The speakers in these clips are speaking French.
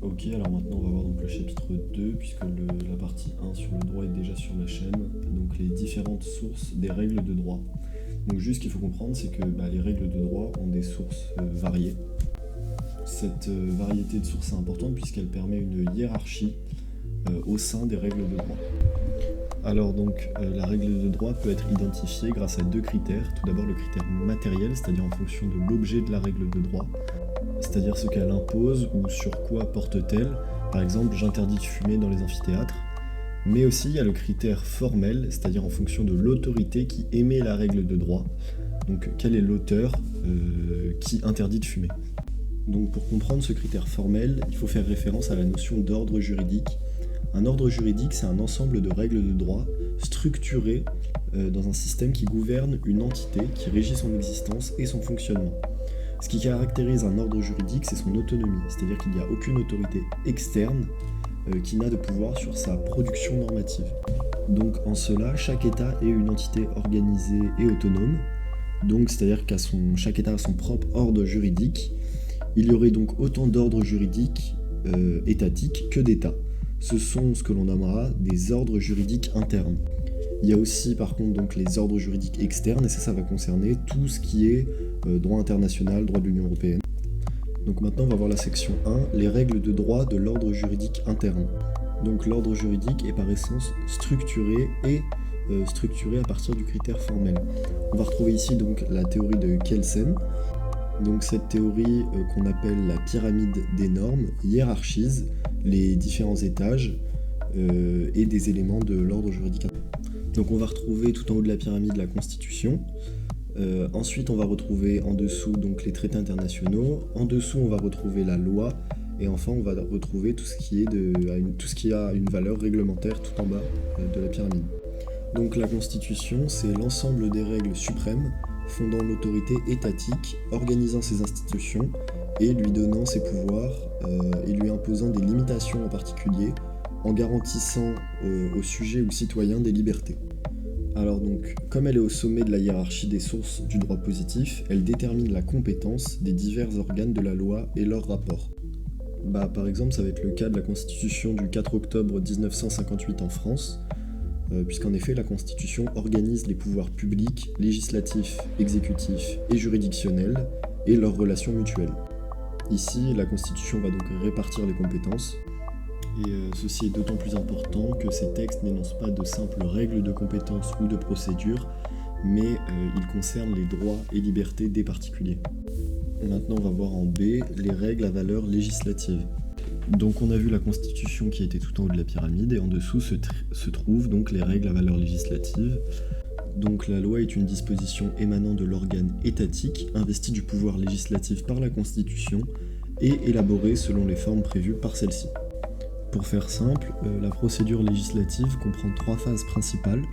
Ok, alors maintenant on va voir donc le chapitre 2, puisque la partie 1 sur le droit est déjà sur la chaîne, donc les différentes sources des règles de droit. Donc juste ce qu'il faut comprendre, c'est que les règles de droit ont des sources variées. Cette variété de sources est importante puisqu'elle permet une hiérarchie au sein des règles de droit. Alors donc la règle de droit peut être identifiée grâce à deux critères. Tout d'abord le critère matériel, c'est-à-dire en fonction de l'objet de la règle de droit, c'est-à-dire ce qu'elle impose ou sur quoi porte-t-elle. Par exemple, j'interdis de fumer dans les amphithéâtres. Mais aussi il y a le critère formel, c'est-à-dire en fonction de l'autorité qui émet la règle de droit. Donc quel est l'auteur qui interdit de fumer. Donc pour comprendre ce critère formel, il faut faire référence à la notion d'ordre juridique. Un ordre juridique, c'est un ensemble de règles de droit structurées dans un système qui gouverne une entité, qui régit son existence et son fonctionnement. Ce qui caractérise un ordre juridique, c'est son autonomie, c'est-à-dire qu'il n'y a aucune autorité externe qui n'a de pouvoir sur sa production normative. Donc en cela, chaque État est une entité organisée et autonome, donc c'est-à-dire chaque État a son propre ordre juridique. Il y aurait donc autant d'ordres juridiques étatiques que d'États. Ce sont ce que l'on nommera des ordres juridiques internes. Il y a aussi par contre donc les ordres juridiques externes, et ça va concerner tout ce qui est droit international, droit de l'Union européenne. Donc maintenant on va voir la section 1, les règles de droit de l'ordre juridique interne. Donc l'ordre juridique est par essence structuré à partir du critère formel. On va retrouver ici donc la théorie de Kelsen. Donc cette théorie qu'on appelle la pyramide des normes hiérarchise les différents étages et des éléments de l'ordre juridique. Donc on va retrouver tout en haut de la pyramide la Constitution. Ensuite on va retrouver en dessous donc les traités internationaux. En dessous on va retrouver la loi. Et enfin on va retrouver tout ce qui a une valeur réglementaire tout en bas de la pyramide. Donc la Constitution, c'est l'ensemble des règles suprêmes fondant l'autorité étatique, organisant ses institutions et lui donnant ses pouvoirs et lui imposant des limitations en particulier, en garantissant aux sujets ou citoyens des libertés. Alors donc, comme elle est au sommet de la hiérarchie des sources du droit positif, elle détermine la compétence des divers organes de la loi et leurs rapports. Par exemple, ça va être le cas de la Constitution du 4 octobre 1958 en France, puisqu'en effet la Constitution organise les pouvoirs publics, législatifs, exécutifs et juridictionnels et leurs relations mutuelles. Ici, la Constitution va donc répartir les compétences, et ceci est d'autant plus important que ces textes n'énoncent pas de simples règles de compétences ou de procédures, mais ils concernent les droits et libertés des particuliers. Maintenant, on va voir en B les règles à valeur législative. Donc on a vu la Constitution qui était tout en haut de la pyramide, et en dessous se trouvent donc les règles à valeur législative. Donc la loi est une disposition émanant de l'organe étatique, investi du pouvoir législatif par la Constitution, et élaborée selon les formes prévues par celle-ci. Pour faire simple, la procédure législative comprend 3 phases principales,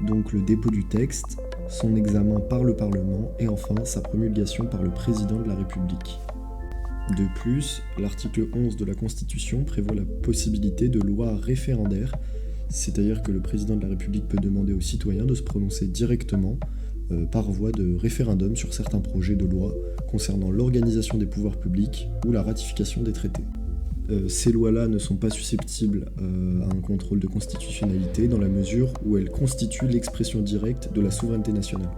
donc le dépôt du texte, son examen par le Parlement, et enfin sa promulgation par le Président de la République. De plus, l'article 11 de la Constitution prévoit la possibilité de lois référendaires, c'est-à-dire que le président de la République peut demander aux citoyens de se prononcer directement par voie de référendum sur certains projets de loi concernant l'organisation des pouvoirs publics ou la ratification des traités. Ces lois-là ne sont pas susceptibles à un contrôle de constitutionnalité dans la mesure où elles constituent l'expression directe de la souveraineté nationale.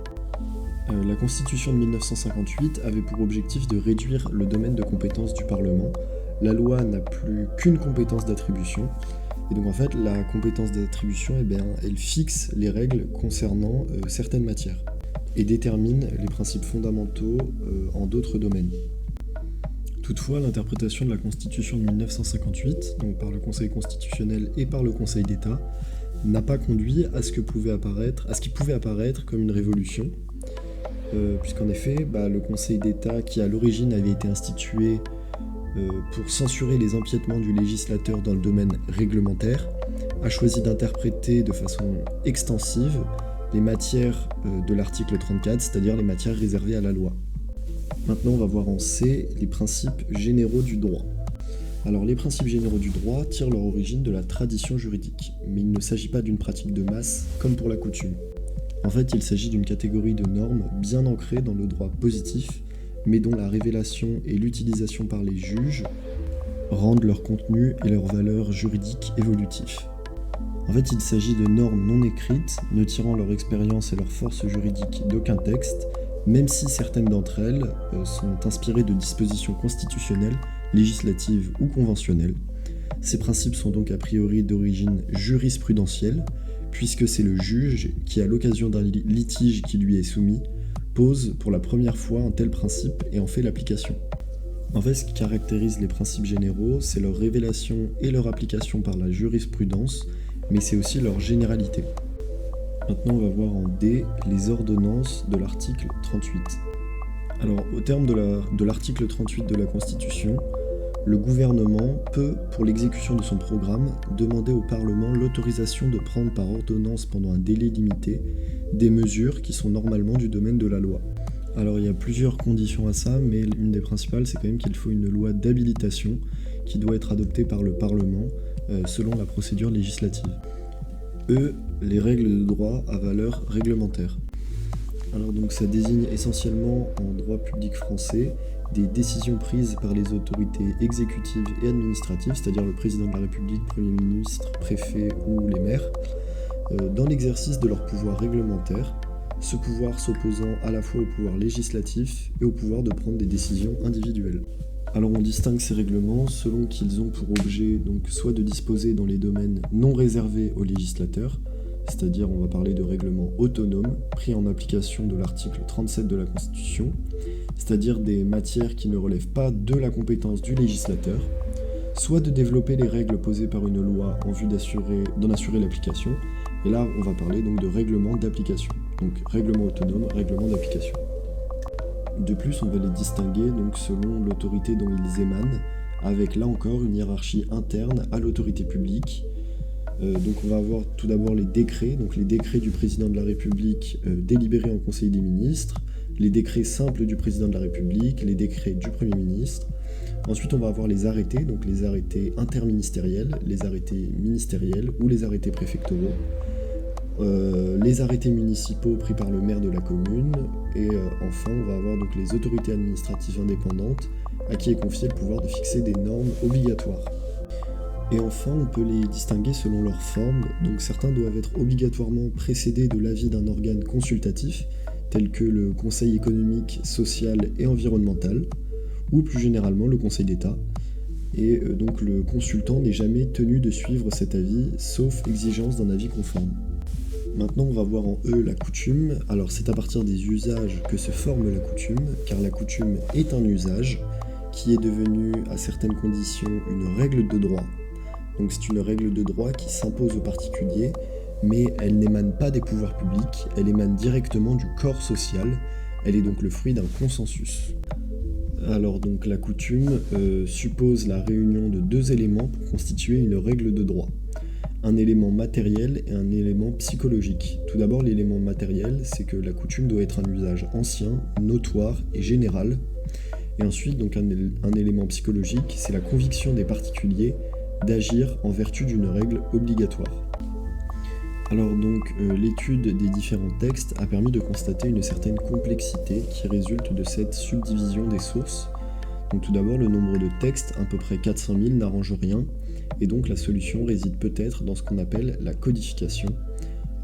La Constitution de 1958 avait pour objectif de réduire le domaine de compétence du Parlement. La loi n'a plus qu'une compétence d'attribution, et donc en fait la compétence d'attribution, elle fixe les règles concernant certaines matières, et détermine les principes fondamentaux en d'autres domaines. Toutefois, l'interprétation de la Constitution de 1958, donc par le Conseil constitutionnel et par le Conseil d'État, n'a pas conduit à ce qui pouvait apparaître comme une révolution, puisqu'en effet, le Conseil d'État, qui à l'origine avait été institué pour censurer les empiétements du législateur dans le domaine réglementaire, a choisi d'interpréter de façon extensive les matières de l'article 34, c'est-à-dire les matières réservées à la loi. Maintenant, on va voir en C les principes généraux du droit. Alors, les principes généraux du droit tirent leur origine de la tradition juridique, mais il ne s'agit pas d'une pratique de masse comme pour la coutume. En fait, il s'agit d'une catégorie de normes bien ancrées dans le droit positif, mais dont la révélation et l'utilisation par les juges rendent leur contenu et leur valeur juridique évolutifs. En fait, il s'agit de normes non écrites, ne tirant leur expérience et leur force juridique d'aucun texte, même si certaines d'entre elles sont inspirées de dispositions constitutionnelles, législatives ou conventionnelles. Ces principes sont donc a priori d'origine jurisprudentielle, puisque c'est le juge qui, à l'occasion d'un litige qui lui est soumis, pose pour la première fois un tel principe et en fait l'application. En fait, ce qui caractérise les principes généraux, c'est leur révélation et leur application par la jurisprudence, mais c'est aussi leur généralité. Maintenant, on va voir en D les ordonnances de l'article 38. Alors, au terme de l'article 38 de la Constitution, le gouvernement peut, pour l'exécution de son programme, demander au Parlement l'autorisation de prendre par ordonnance pendant un délai limité des mesures qui sont normalement du domaine de la loi. Alors, il y a plusieurs conditions à ça, mais une des principales, c'est quand même qu'il faut une loi d'habilitation qui doit être adoptée par le Parlement selon la procédure législative. Les règles de droit à valeur réglementaire. Alors donc ça désigne essentiellement en droit public français des décisions prises par les autorités exécutives et administratives, c'est-à-dire le président de la République, Premier ministre, préfet ou les maires, dans l'exercice de leur pouvoir réglementaire, ce pouvoir s'opposant à la fois au pouvoir législatif et au pouvoir de prendre des décisions individuelles. Alors on distingue ces règlements selon qu'ils ont pour objet donc soit de disposer dans les domaines non réservés aux législateurs, c'est-à-dire on va parler de règlements autonomes pris en application de l'article 37 de la Constitution, c'est-à-dire des matières qui ne relèvent pas de la compétence du législateur, soit de développer les règles posées par une loi en vue d'en assurer l'application, et là on va parler donc de règlements d'application, donc règlement autonome, règlement d'application. De plus, on va les distinguer donc selon l'autorité dont ils émanent, avec là encore une hiérarchie interne à l'autorité publique. Donc on va avoir tout d'abord les décrets, donc les décrets du président de la République délibérés en Conseil des ministres, les décrets simples du président de la République, les décrets du Premier ministre. Ensuite, on va avoir les arrêtés, donc les arrêtés interministériels, les arrêtés ministériels ou les arrêtés préfectoraux. Les arrêtés municipaux pris par le maire de la commune, et enfin on va avoir donc les autorités administratives indépendantes à qui est confié le pouvoir de fixer des normes obligatoires. Et enfin on peut les distinguer selon leur forme, donc certains doivent être obligatoirement précédés de l'avis d'un organe consultatif, tel que le Conseil économique, social et environnemental, ou plus généralement le Conseil d'État, et donc le consultant n'est jamais tenu de suivre cet avis, sauf exigence d'un avis conforme. Maintenant, on va voir en E la coutume. Alors, c'est à partir des usages que se forme la coutume, car la coutume est un usage qui est devenu, à certaines conditions, une règle de droit. Donc, c'est une règle de droit qui s'impose aux particuliers, mais elle n'émane pas des pouvoirs publics, elle émane directement du corps social. Elle est donc le fruit d'un consensus. Alors, donc, la coutume suppose la réunion de deux éléments pour constituer une règle de droit. Un élément matériel et un élément psychologique. Tout d'abord, l'élément matériel, c'est que la coutume doit être un usage ancien, notoire et général. Et ensuite, donc un élément psychologique, c'est la conviction des particuliers d'agir en vertu d'une règle obligatoire. Alors donc, l'étude des différents textes a permis de constater une certaine complexité qui résulte de cette subdivision des sources. Donc tout d'abord, le nombre de textes, à peu près 400 000, n'arrange rien. Et donc la solution réside peut-être dans ce qu'on appelle la codification.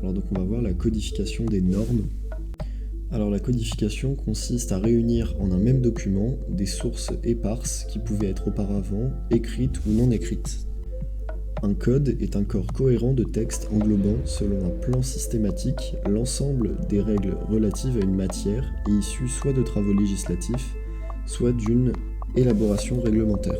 Alors donc on va voir la codification des normes. Alors la codification consiste à réunir en un même document des sources éparses qui pouvaient être auparavant écrites ou non écrites. Un code est un corps cohérent de textes englobant, selon un plan systématique, l'ensemble des règles relatives à une matière et issues soit de travaux législatifs, soit d'une élaboration réglementaire.